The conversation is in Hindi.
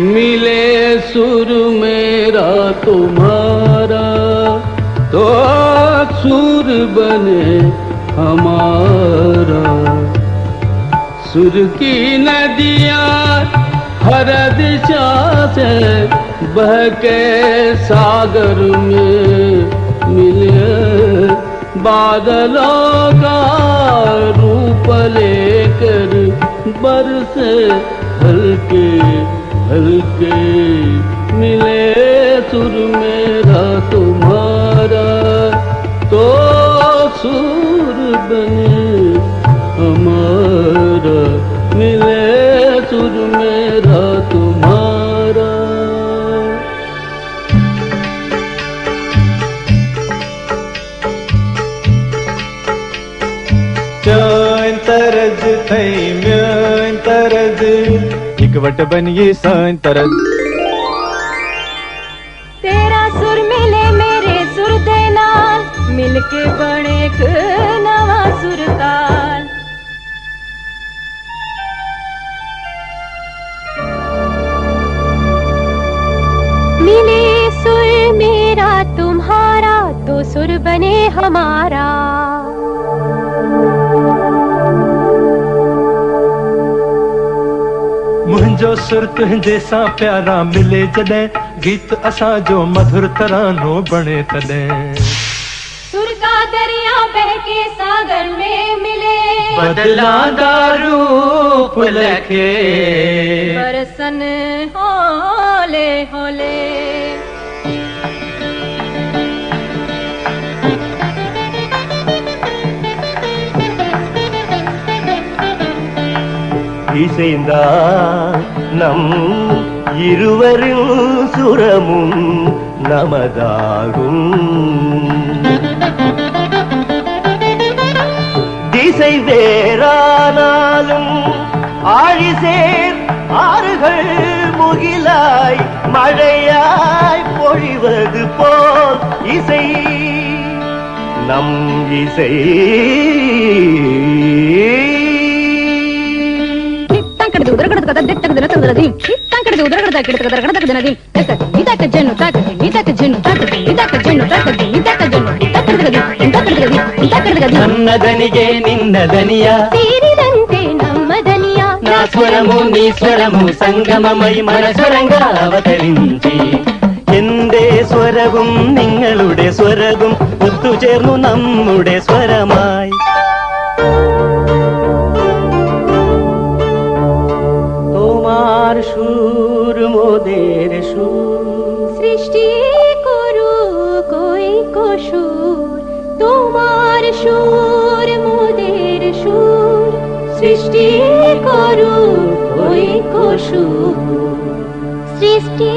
मिले सुर मेरा तुम्हारा तो सुर बने हमारा। सुर की नदियाँ हर दिशा से बह के सागर में मिले, बादलों का रूप लेकर बरसे हल्के हल्के। मिले सुर मेरा तुम्हारा तो सुर बने हमारा। मिले सुर मेरा तुम्हारा। चान तरज थई म्यान तरज इकवट बनिए सान तरज। तेरा सुर मिले मेरे सुर दे नाल, मिलके बने एक नवा सुरताल। मिले सुर मेरा तुम्हारा तो सुर बने हमारा। मुंहिंजो सुर तुंहिंजे सां प्यारा मिले जॾहिं, गीत असां जो मधुर तरानो बणे तॾहिं। सुर का दरिया बह के सागर में मिले, बदलांदा रूप लखे बरसन होले होले। இசைந்தா நம் இருவரின் சுரமும் நமதாகும். திசை வேறானாலும் ஆழிசேர் ஆறுகள் முகிலாய் மழையாய் பொழிவது போல் இசை நம் இசை. నన్నదనిగే నిన్నదనియా తీరిదంటే నమ్మదనియా. నా స్వరము నీ స్వరము സംഗമമൈ മനസ്വരംഗ അവതరించి എന്റെ സ്വരവും നിങ്ങളുടെ സ്വരവും ഒത്തുചേർന്നു നമ്മുടെ സ്വരമായി. তোমার সুর মোদের সুর, সৃষ্টি করু কই কসুর। তোমার সুর মোদের সুর, সৃষ্টি করু কই কসুর। সৃষ্টি